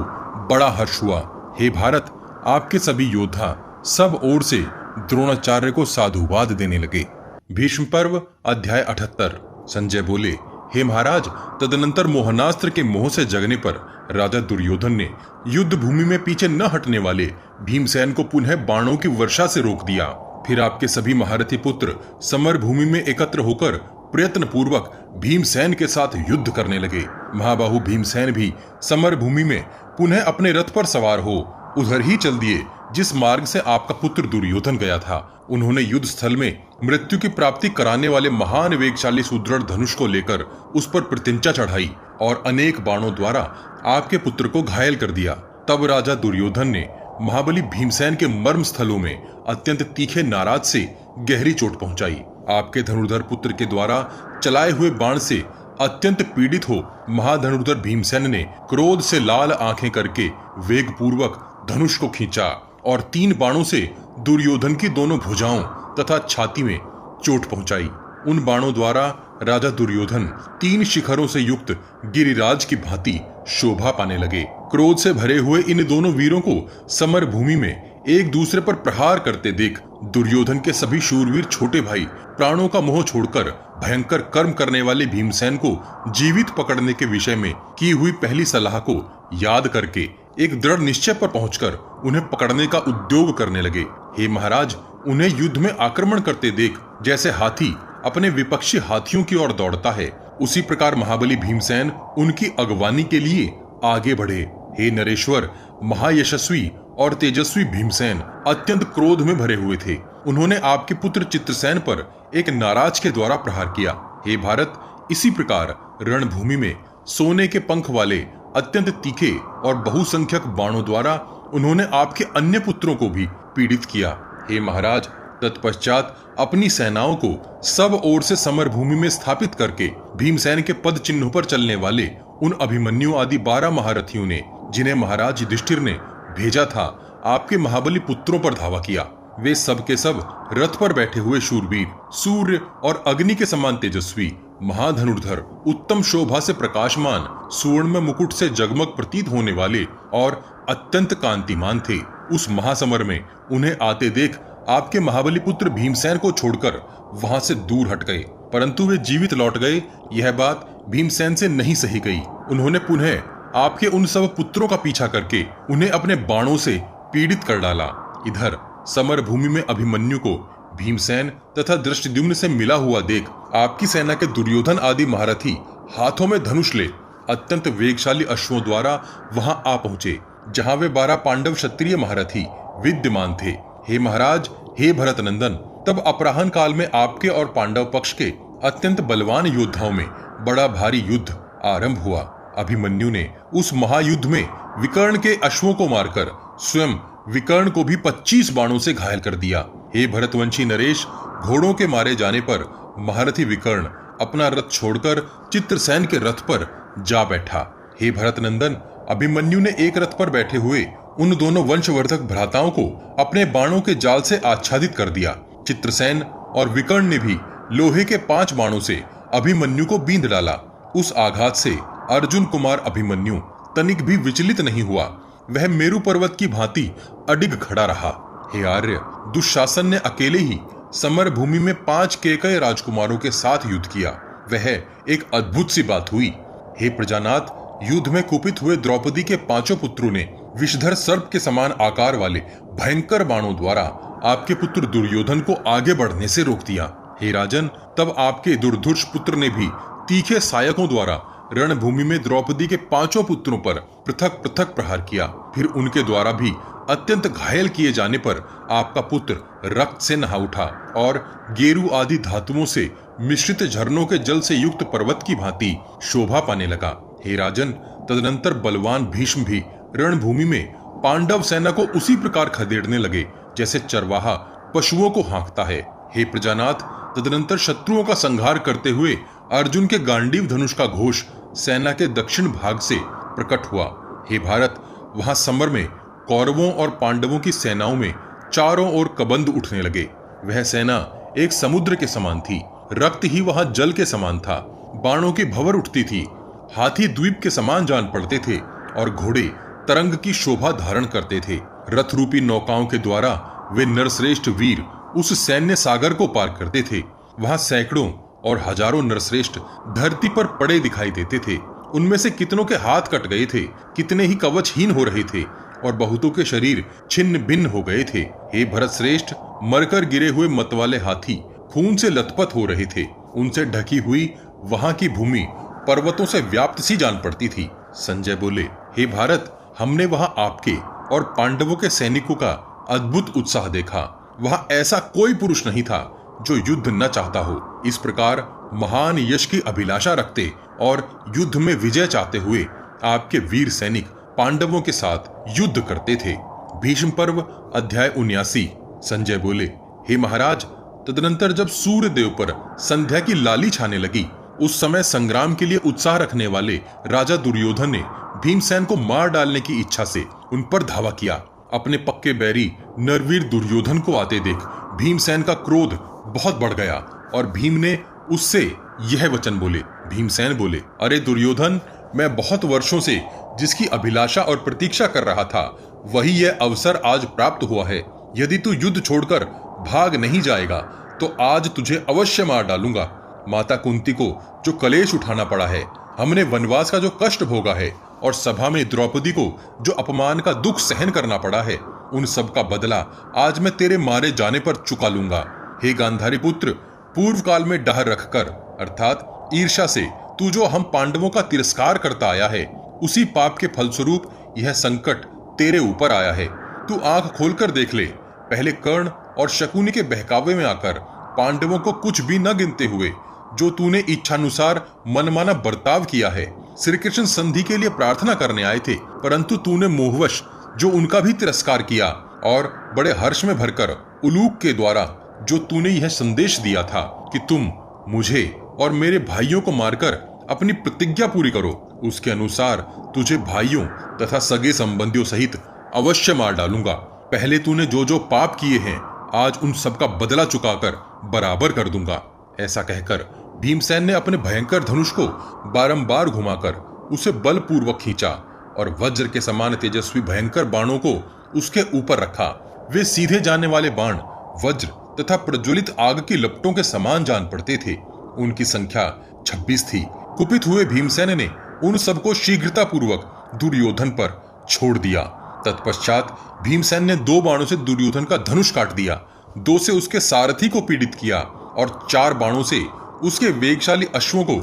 A: बड़ा हर्ष हुआ। हे भारत, आपके सभी योद्धा सब ओर से द्रोणाचार्य को साधुवाद देने लगे। भीष्म पर्व अध्याय 78। संजय बोले, हे महाराज, तदनंतर मोहनास्त्र के मोह से जगने पर राजा दुर्योधन ने युद्ध भूमि में पीछे न हटने वाले भीमसेन को पुनः बाणों की वर्षा से रोक दिया। फिर आपके सभी महारथी पुत्र समर भूमि में एकत्र होकर प्रयत्न पूर्वक भीमसेन के साथ युद्ध करने लगे। महाबाहु भीमसेन भी समर भूमि में पुनः अपने रथ पर सवार हो उधर ही चल दिए जिस मार्ग से आपका पुत्र दुर्योधन गया था। उन्होंने युद्ध स्थल में मृत्यु की प्राप्ति कराने वाले महान वेगशाली सुदृढ़ धनुष को लेकर उस पर प्रतिज्ञा चढ़ाई और अनेक बाणों द्वारा आपके पुत्र को घायल कर दिया। तब राजा दुर्योधन ने महाबली भीमसेन के मर्म स्थलों में अत्यंत तीखे नाराज से गहरी चोट पहुंचाई। आपके धनुर्धर पुत्र के द्वारा चलाए हुए बाण से अत्यंत पीड़ित हो महाधनुर्धर भीमसेन ने क्रोध से लाल आंखें करके वेग पूर्वक धनुष को खींचा और 3 बाणों से दुर्योधन की दोनों भुजाओं तथा छाती में चोट पहुंचाई। उन बाणों द्वारा राजा दुर्योधन 3 शिखरों से युक्त गिरिराज की भांति शोभा पाने लगे। क्रोध से भरे हुए इन दोनों वीरों को समर भूमि में एक दूसरे पर प्रहार करते देख दुर्योधन के सभी शूरवीर छोटे भाई प्राणों का मोह छोड़कर भयंकर कर्म करने वाले भीमसेन को जीवित पकड़ने के विषय में की हुई पहली सलाह को याद करके एक दृढ़ निश्चय पर पहुंचकर उन्हें पकड़ने का उद्योग करने लगे। हे महाराज, उन्हें युद्ध में आक्रमण करते देख जैसे हाथी अपने विपक्षी हाथियों की ओर दौड़ता है, उसी प्रकार महाबली भीमसेन उनकी अगवानी के लिए आगे बढ़े। हे नरेश्वर, महायशस्वी और तेजस्वी भीमसेन अत्यंत क्रोध में भरे हुए थे। उन्होंने आपके पुत्र चित्रसेन पर एक नाराज के द्वारा प्रहार किया। हे भारत, इसी प्रकार रणभूमि में सोने के पंख वाले अत्यंत तीखे और बहुसंख्यक बाणों द्वारा उन्होंने आपके अन्य पुत्रों को भी पीड़ित किया। हे महाराज, तत्पश्चात अपनी सेनाओं को सब ओर से समर भूमि में स्थापित करके भीमसेन के पद चिन्हों पर चलने वाले उन अभिमन्यु आदि 12 महारथियों ने, जिन्हें महाराज युधिष्ठिर ने भेजा था, आपके महाबली पुत्रों पर धावा किया। वे सब के सब रथ पर बैठे हुए शूरवीर, सूर्य और अग्नि के समान तेजस्वी, महाधनुर्धर, उत्तम शोभा से प्रकाशमान, सुवर्ण में मुकुट से जगमग प्रतीत होने वाले और अत्यंत कांतिमान थे। उस महासमर में उन्हें आते देख आपके महाबली पुत्र भीमसेन को छोड़कर वहां से दूर हट गए, परंतु वे जीवित लौट गए। यह बात भीमसेन से नहीं सही गई। उन्होंने पुनः आपके उन सब पुत्रों का पीछा करके उन्हें अपने बाणों से पीड़ित कर डाला। इधर समर भूमि में अभिमन्यु को भीमसेन तथा दृष्टिद्युम्न से मिला हुआ देख आपकी सेना के दुर्योधन आदि महारथी हाथों में धनुष ले अत्यंत वेगशाली अश्वों द्वारा वहां आ पहुंचे, जहां वे 12 पांडव क्षत्रिय महारथी विद्यमान थे। हे महाराज, हे भरत नंदन, तब अपराह्न काल में आपके और पांडव पक्ष के अत्यंत बलवान योद्धाओं में बड़ा भारी युद्ध आरंभ हुआ। अभिमन्यु ने उस महायुद्ध में विकर्ण के अश्वों को मारकर स्वयं विकर्ण को भी 25 बाणों से घायल कर दिया। हे भरतवंशी नरेश, घोड़ों के मारे जाने पर महारथी विकर्ण अपना रथ छोड़कर चित्रसेन के रथ पर जा बैठा। हे भरत नंदन, अभिमन्यु ने एक रथ पर बैठे हुए उन दोनों वंशवर्धक भ्राताओं को अपने बाणों के जाल से आच्छादित कर दिया। चित्रसेन और विकर्ण ने भी लोहे के 5 बाणों से अभिमन्यु को बींध डाला। उस आघात से अर्जुन कुमार अभिमन्यु तनिक भी विचलित नहीं हुआ, वह मेरु पर्वत की भांति अडिग खड़ा रहा। हे आर्य, दुशासन ने अकेले ही समर भूमि में 5 केकय राजकुमारों के साथ युद्ध किया। वह एक अद्भुत सी बात हुई। हे प्रजानाथ, युद्ध में कुपित हुए द्रौपदी के 5 पुत्रों ने विषधर सर्प के समान आकार वाले भयंकर बाणों द्वारा आपके पुत्र दुर्योधन को आगे बढ़ने से रोक दिया। हे राजन, तब आपके दुर्धर्ष पुत्र ने भी तीखे सायकों द्वारा रणभूमि में द्रौपदी के 5 पुत्रों पर पृथक पृथक प्रहार किया। फिर उनके द्वारा भी अत्यंत घायल किए जाने पर आपका पुत्र रक्त से नहा उठा और गेरू आदि धातुओं से मिश्रित झरनों के जल से युक्त पर्वत की भांति शोभा पाने लगा। हे राजन, तदनंतर बलवान भीष्म भी रणभूमि में पांडव सेना को उसी प्रकार खदेड़ने लगे जैसे चरवाहा पशुओं को हाँकता है। हे प्रजानाथ, तदनंतर शत्रुओं का संहार करते हुए अर्जुन के गांडीव धनुष का घोष सेना के दक्षिण भाग से प्रकट हुआ। हे भारत, वहां समर में कौरवों और पांडवों की सेनाओं में चारों ओर कबंध उठने लगे। वह सेना एक समुद्र के समान थी, रक्त ही वहां जल के समान था। बाणों की भंवर उठती थी, हाथी द्वीप के समान जान पड़ते थे और घोड़े तरंग की शोभा धारण करते थे। रथ रूपी नौकाओं के द्वारा वे नरश्रेष्ठ वीर उस सैन्य सागर को पार करते थे। वहां सैकड़ों और हजारों नरश्रेष्ठ धरती पर पड़े दिखाई देते थे। उनमें से कितनों के हाथ कट गए थे, कितने ही कवचहीन हो रहे थे और बहुतों के शरीर छिन्न भिन्न हो गए थे। हे भरत श्रेष्ठ, मरकर गिरे हुए मतवाले हाथी खून से लथपथ हो रहे थे। उनसे ढकी हुई वहां की भूमि पर्वतों से व्याप्त सी जान पड़ती थी। संजय बोले, हे भारत, हमने वहां आपके और पांडवों के सैनिकों का अद्भुत उत्साह देखा। वहां ऐसा कोई पुरुष नहीं था जो युद्ध न चाहता हो। इस प्रकार महान यश की अभिलाषा रखते और युद्ध में विजय चाहते हुए आपके वीर सैनिक पांडवों के साथ युद्ध करते थे। भीष्म पर्व अध्याय 79। संजय बोले, हे महाराज, तदनंतर जब सूर्य देव पर संध्या की लाली छाने लगी, उस समय संग्राम के लिए उत्साह रखने वाले राजा दुर्योधन ने भीमसेन को मार डालने की इच्छा से उन पर धावा किया। अपने पक्के बैरी नरवीर दुर्योधन को आते देख भीमसेन का क्रोध बहुत बढ़ गया और भीम ने उससे यह वचन बोले। भीमसेन बोले, अरे दुर्योधन, मैं बहुत वर्षों से जिसकी अभिलाषा और प्रतीक्षा कर रहा था, वही यह अवसर आज प्राप्त हुआ है। यदि तू युद्ध छोड़कर भाग नहीं जाएगा तो आज तुझे अवश्य मार डालूंगा। माता कुंती को जो कलेश उठाना पड़ा है, हमने वनवास का जो कष्ट भोगा है और सभा में द्रौपदी को जो अपमान का दुख सहन करना पड़ा है, उन सब का बदला आज मैं तेरे मारे जाने पर चुका लूंगा। हे गांधारी पुत्र, पूर्व काल में डर रखकर अर्थात ईर्ष्या से तू जो हम पांडवों का तिरस्कार करता आया है, उसी पाप के फलस्वरूप यह संकट तेरे ऊपर आया है। तू आंख खोलकर देख ले, पहले कर्ण और शकुनी के बहकावे में आकर पांडवों को कुछ भी न गिनते हुए जो तूने इच्छानुसार मनमाना बर्ताव किया है। श्री कृष्ण संधि के लिए प्रार्थना करने आए थे, परंतु तूने मोहवश जो उनका भी तिरस्कार किया और बड़े हर्ष में भरकर उलूक के द्वारा जो तूने यह संदेश दिया था कि तुम मुझे और मेरे भाइयों को मारकर अपनी प्रतिज्ञा पूरी करो, उसके अनुसार तुझे भाइयों तथा सगे संबंधियों सहित अवश्य मार डालूंगा। पहले तूने जो जो पाप किए हैं, आज उन सब का बदला चुकाकर बराबर कर दूंगा। ऐसा कहकर भीमसेन ने अपने भयंकर धनुष को बारंबार घुमाकर उसे बलपूर्वक खींचा और वज्र के समान तेजस्वी भयंकर बाणों को उसके ऊपर रखा। वे सीधे जाने वाले बाण वज्र तथा प्रज्वलित आग की लपटों के समान जान पड़ते थे। उनकी संख्या 26 थी। कुपित हुए भीमसेन ने उन सबको शीघ्रता पूर्वक दुर्योधन पर छोड़ दिया। तत्पश्चात भीमसेन ने 2 बाणों से दुर्योधन का धनुष काट दिया, 2 से उसके सारथी को पीड़ित किया और 4 बाणों से उसके वेगशाली अश्वों को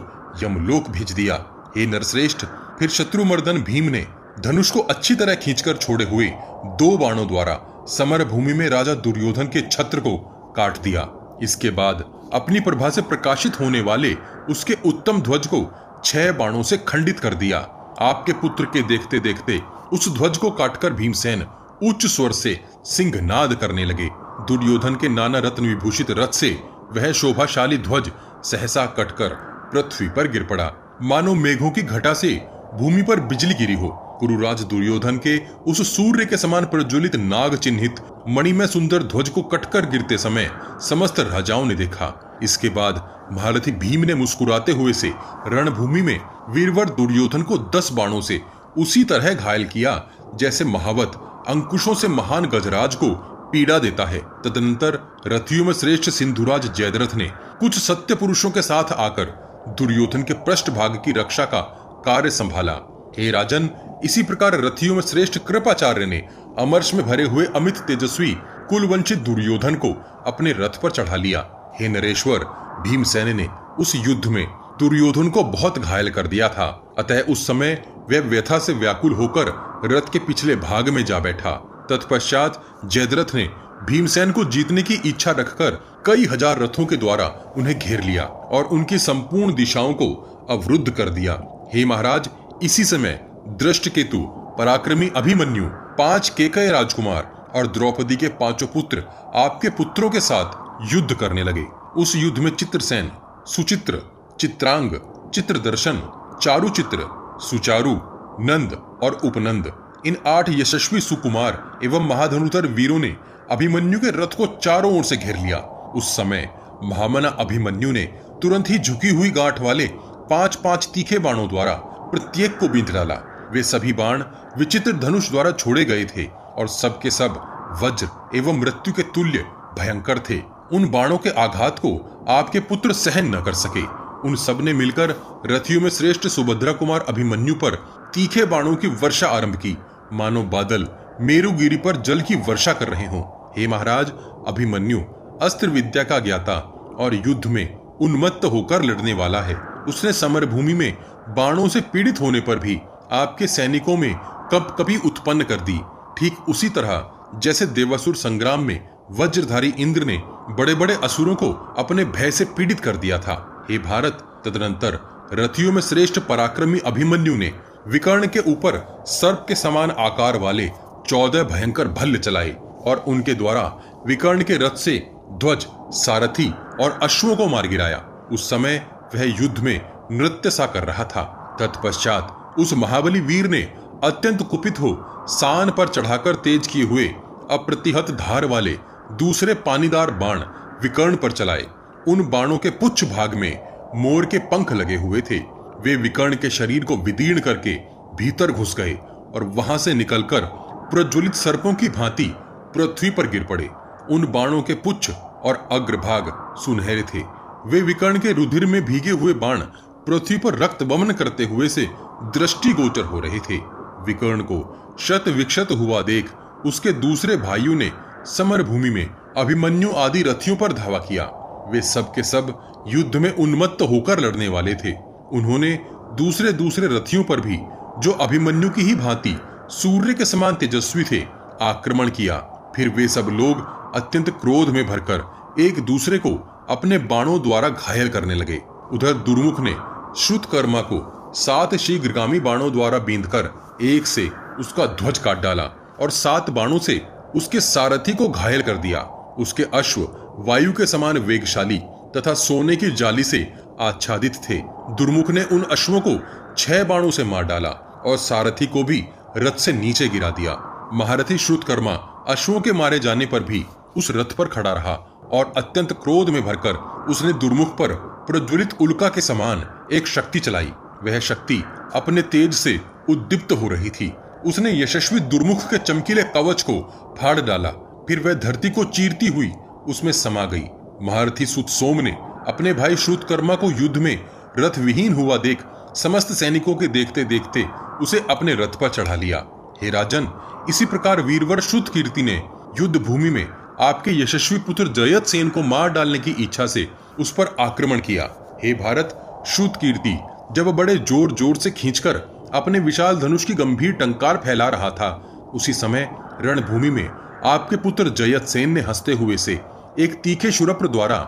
A: यमलोक भेज दिया। हे नरश्रेष्ठ, फिर शत्रुमर्दन भीम ने धनुष को अच्छी तरह खींचकर छोड़े हुए 2 बाणों द्वारा समर भूमि में राजा दुर्योधन के छत्र को काट दिया। इसके बाद अपनी प्रभा से प्रकाशित होने वाले उसके उत्तम ध्वज को 6 बाणों से खंडित कर दिया। आपके पुत्र के देखते देखते उस ध्वज को काटकर भीमसेन उच्च स्वर से सिंहनाद करने लगे। दुर्योधन के नाना रत्न विभूषित रथ से वह शोभाशाली ध्वज सहसा कटकर पृथ्वी पर गिर पड़ा, मानो मेघों की घटा से भूमि पर बिजली गिरी हो। कुरुराज दुर्योधन के उस सूर्य के समान प्रज्वलित नाग चिन्हित मणिमय सुंदर ध्वज को कटकर गिरते समय समस्त राजाओं ने देखा। इसके बाद महारथी भीम ने मुस्कुराते हुए से रणभूमि में वीरवर दुर्योधन को 10 बाणों से उसी तरह घायल किया जैसे महावत अंकुशों से महान गजराज को पीड़ा देता है। तदनंतर रथियों में श्रेष्ठ सिंधुराज जयद्रथ ने कुछ सत्य पुरुषों के साथ आकर दुर्योधन के पृष्ठभाग की रक्षा का कार्य संभाला। हे राजन, इसी प्रकार रथियों में श्रेष्ठ कृपाचार्य ने अमर्ष में भरे हुए अमित तेजस्वी कुलवंचित दुर्योधन को अपने रथ पर चढ़ा लिया। हे नरेश्वर, भीमसेन ने उस युद्ध में दुर्योधन को बहुत घायल कर दिया था, अतः उस समय वह व्यथा से व्याकुल होकर रथ के पिछले भाग में जा बैठा। तत्पश्चात जयद्रथ ने भीमसेन को जीतने की इच्छा रखकर कई हजार रथों के द्वारा उन्हें घेर लिया और उनकी संपूर्ण दिशाओं को अवरुद्ध कर दिया। हे महाराज, इसी समय दृष्टकेतु, पराक्रमी अभिमन्यु, 5 केकय राजकुमार और द्रौपदी के 5 पुत्र आपके पुत्रों के साथ युद्ध करने लगे। उस युद्ध में चित्रसेन, सुचित्र, चित्रांग, चित्रदर्शन, चारुचित्र, सुचारु, नंद और उपनंद, इन 8 यशस्वी सुकुमार एवं महाधनुधर वीरों ने अभिमन्यु के रथ को चारों ओर से घेर लिया। उस समय महामना अभिमन्यु ने तुरंत ही झुकी हुई गांठ वाले 5-5 तीखे बाणों द्वारा प्रत्येक को बींध डाला। वे सभी बाण विचित्र धनुष द्वारा छोड़े गए थे और सब के सब वज्र एवं मृत्यु के तुल्य भयंकर थे। उन बाणों के आघात को आपके पुत्र सहन न कर सके। उन सब ने मिलकर रथियों में श्रेष्ठ सुभद्रा कुमार अभिमन्यु पर तीखे बाणों की वर्षा आरंभ की, मानो बादल मेरुगिरी पर जल की वर्षा कर रहे हों। हे महाराज, अभिमन्यु अस्त्र विद्या का ज्ञाता और युद्ध में उन्मत्त होकर लड़ने वाला है। उसने समर भूमि में बाणों से पीड़ित होने पर भी आपके सैनिकों में कभी उत्पन्न कर दी, ठीक उसी तरह जैसे देवासुर संग्राम में वज्रधारी इंद्र ने बड़े बड़े असुरों को अपने भय से पीड़ित कर दिया था। हे भारत, तदनंतर रथियों में श्रेष्ठ पराक्रमी अभिमन्यु ने विकर्ण के ऊपर सर्प के समान आकार वाले 14 भयंकर भल्ल चलाए और उनके द्वारा विकर्ण के रथ से ध्वज, सारथी और अश्वों को मार गिराया। उस समय वह युद्ध में नृत्य सा कर रहा था। तत्पश्चात उस महाबली वीर ने अत्यंत कुपित हो सान पर चढ़ाकर तेज किए हुए अप्रतिहत धार वाले दूसरे पानीदार बाण विकर्ण पर चलाए। उन बाणों के पुच्छ भाग में मोर के पंख लगे हुए थे। वे विकर्ण के शरीर को विदीर्ण करके भीतर घुस गए और वहां से निकलकर प्रज्वलित सर्पों की भांति पृथ्वी पर गिर पड़े। उन बाणों के पुच्छ और अग्रभाग सुनहरे थे। वे विकर्ण के रुधिर में भीगे हुए बाण पृथ्वी पर रक्त वमन करते हुए से दृष्टिगोचर हो रहे थे। विकर्ण को शत विक्षत हुआ देख उसके दूसरे भाइयों ने समर भूमि में अभिमन्यु आदि रथियों पर धावा किया। वे सब के सब युद्ध में उन्मत्त होकर लड़ने वाले थे। उन्होंने दूसरे दूसरे रथियों पर भी, जो अभिमन्यु की ही भांति सूर्य के समान तेजस्वी थे, आक्रमण किया। फिर वे सब लोग अत्यंत क्रोध में भरकर एक दूसरे को अपने बाणों द्वारा घायल करने लगे। उधर दुर्मुख ने श्रुतकर्मा को 7 शीघ्रगामी बाणों द्वारा बींधकर एक से उसका ध्वज काट डाला और 7 बाणों से उसके सारथी को घायल कर दिया। उसके अश्व वायु के समान वेगशाली तथा सोने की जाली से आच्छादित थे। दुर्मुख ने उन अश्वों को 6 बाणों से मार डाला और सारथी को भी रथ से नीचे गिरा दिया। महारथी श्रुतकर्मा अश्वों के मारे जाने पर भी उस रथ पर खड़ा रहा और अत्यंत क्रोध में भरकर उसने दुर्मुख पर प्रज्वलित उल्का के समान एक शक्ति चलाई। वह शक्ति अपने तेज से उद्दीप्त हो रही थी। उसने यशस्वी दुर्मुख के चमकीले कवच को फाड़ डाला। फिर वह धरती को चीरती हुई उसमें समा गई। महारथी सुत सोम ने अपने भाई श्रुतकर्मा को युद्ध में रथ विहीन हुआ देख समस्त सैनिकों के देखते देखते उसे अपने रथ पर चढ़ा लिया। हे राजन, इसी प्रकार वीरवर श्रुतकीर्ति ने युद्ध भूमि में आपके यशस्वी पुत्र जयद्रथ को मार डालने की इच्छा से उस पर आक्रमण किया। हे भारत, श्रुतकीर्ति जब बड़े जोर जोर से खींचकर अपने विशाल धनुष की गंभीर टंकार फैला रहा था, उसी समय रणभूमि में आपके पुत्र जयद्रथ ने हंसते हुए से एक तीखे शूरप्र द्वारा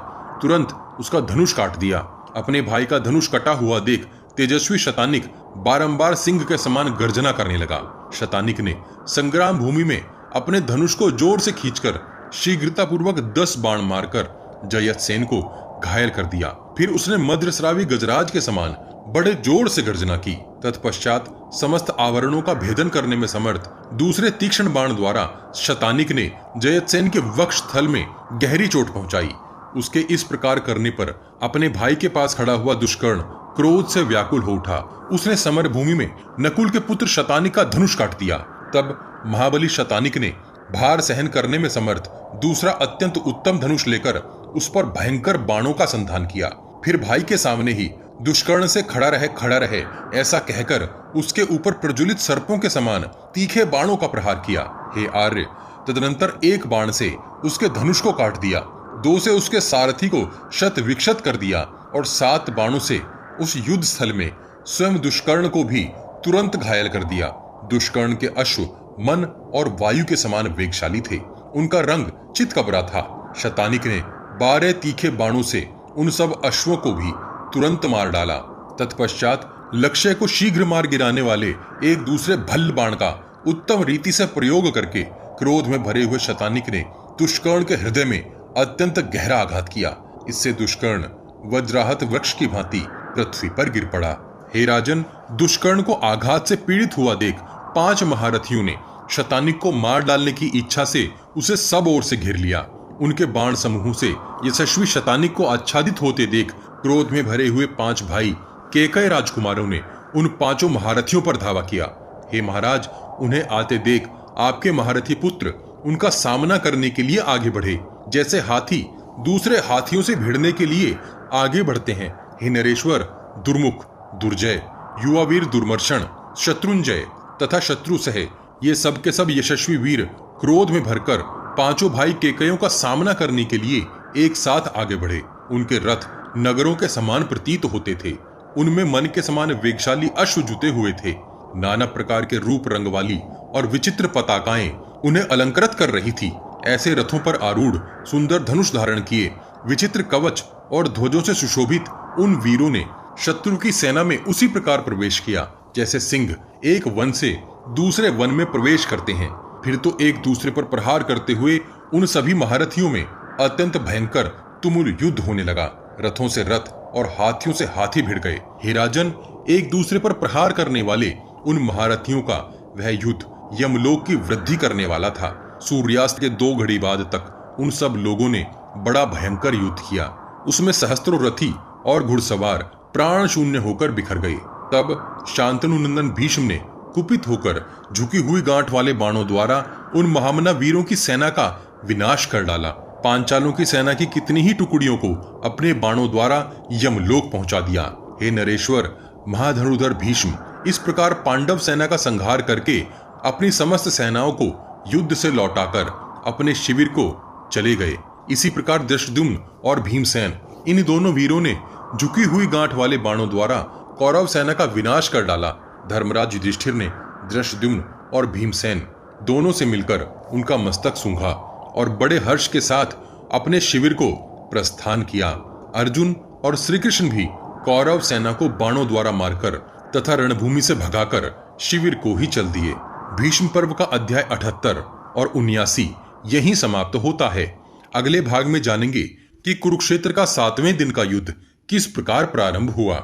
A: तुरंत उसका धनुष काट दिया। अपने भाई का धनुष कटा हुआ देख तेजस्वी शतानिक बारंबार सिंह के समान गर्जना करने लगा। शतानिक ने संग्राम भूमि में अपने धनुष को जोर से खींचकर शीघ्रतापूर्वक 10 बाण मारकर जयद्रथ को घायल कर दिया। फिर उसने मद्रस्रावी गजराज के समान बड़े जोर से गर्जना की। तत्पश्चात समस्त आवरणों का भेदन करने में समर्थ दूसरे तीक्ष्ण बाण द्वारा शतानिक ने जयद्रथ के वक्ष स्थल में गहरी चोट पहुंचाई। उसके इस प्रकार करने पर अपने भाई के पास खड़ा हुआ दुष्कर्ण क्रोध से व्याकुल हो उठा। उसने समर भूमि में नकुल के पुत्र शतानिक का धनुष काट दिया। तब महाबली शतानिक ने भार सहन करने में समर्थ दूसरा अत्यंत उत्तम धनुष लेकर उस पर भयंकर बाणों का संधान किया। फिर भाई के सामने ही दुष्कर्ण से खड़ा रहे ऐसा कहकर उसके ऊपर प्रज्वलित सर्पों के समान तीखे बाणों का प्रहार किया। हे आर्य, तदनंतर एक बाण से उसके धनुष को काट दिया, 2 से उसके सारथी को शत विक्षत कर दिया और 7 बाणों से उस युद्ध स्थल में स्वयं दुष्कर्ण को भी तुरंत घायल कर दिया। दुष्कर्ण के अश्व मन और वायु के समान वेगशाली थे। उनका रंग चितकबरा था। शतानिक ने 12 तीखे बाणों से उन सब अश्वों को भी तुरंत मार डाला। तत्पश्चात लक्ष्य को शीघ्र मार गिराने वाले एक दूसरे भल्ल बाण का उत्तम रीति से प्रयोग करके क्रोध में भरे हुए शतानिक ने दुष्कर्ण के हृदय में अत्यंत गहरा आघात किया। इससे दुष्कर्ण वज्राहत वृक्ष की भांति पृथ्वी पर गिर पड़ा। हे राजन, दुष्कर्ण को आघात से पीड़ित हुआ देख 5 महारथियों ने शतानिक को मार डालने की इच्छा से उसे सब ओर से घेर लिया। उनके बाण समूह से यशस्वी शतानिक को आच्छादित होते देख क्रोध में भरे हुए 5 भाई केकय राजकुमारों ने उन 5 महारथियों पर धावा किया। हे महाराज, उन्हें आते देख आपके महारथी पुत्र उनका सामना करने के लिए आगे बढ़े, जैसे हाथी दूसरे हाथियों से भिड़ने के लिए आगे बढ़ते हैं। हे नरेश्वर, दुर्मुख, दुर्जय, युवावीर दुर्मर्शन, शत्रुंजय तथा शत्रुसह ये सब के सब यशस्वी वीर क्रोध में भरकर 5 भाई केकयों का सामना करने के लिए एक साथ आगे बढ़े। उनके रथ नगरों के समान प्रतीत होते थे। उनमें मन के समान वेगशाली अश्व जुते हुए थे। नाना प्रकार के रूप रंग वाली और विचित्र पताकाएं उन्हें अलंकृत कर रही थी। ऐसे रथों पर आरूढ़, सुंदर धनुष धारण किए, विचित्र कवच और ध्वजों से सुशोभित उन वीरों ने शत्रु की सेना में उसी प्रकार प्रवेश किया जैसे सिंह एक वन से दूसरे वन में प्रवेश करते हैं। फिर तो एक दूसरे पर प्रहार करते हुए उन सभी महारथियों में अत्यंत भयंकर तुमुल युद्ध होने लगा। रथों से रथ और हाथियों से हाथी भिड़ गए। हे राजन, एक दूसरे पर प्रहार करने वाले उन महारथियों का वह युद्ध यमलोक की वृद्धि करने वाला था। सूर्यास्त के 2 घड़ी बाद तक उन सब लोगों ने बड़ा भयंकर युद्ध किया। उसमें सहस्त्रों रथी और घुड़सवार प्राण शून्य होकर बिखर गए। तब शांतनु नंदन भीष्म ने कुपित होकर झुकी हुई गांठ वाले बाणों द्वारा उन महामना वीरों की सेना का विनाश कर डाला। पांचालों की सेना की कितनी ही टुकड़ियों को अपने बाणों द्वारा यमलोक पहुंचा दिया। हे नरेश्वर, महाधनुर्धर भीष्म इस प्रकार पांडव सेना का संहार करके अपनी समस्त सेनाओं को युद्ध से लौटाकर अपने शिविर को चले गए। इसी प्रकार धृष्टद्युम्न और भीमसेन, इन दोनों वीरों ने झुकी हुई गांठ वाले बाणों द्वारा कौरव सेना का विनाश कर डाला। धर्मराज युधिष्ठिर ने धृष्टद्युम्न और भीमसेन दोनों से मिलकर उनका मस्तक सूंघा और बड़े हर्ष के साथ अपने शिविर को प्रस्थान किया। अर्जुन और श्री कृष्ण भी कौरव सेना को बाणों द्वारा मारकर तथा रणभूमि से भगाकर शिविर को ही चल दिए। भीष्म पर्व का अध्याय 78 और 79 यहीं समाप्त होता है। अगले भाग में जानेंगे कि कुरुक्षेत्र का 7वें दिन का युद्ध किस प्रकार प्रारंभ हुआ।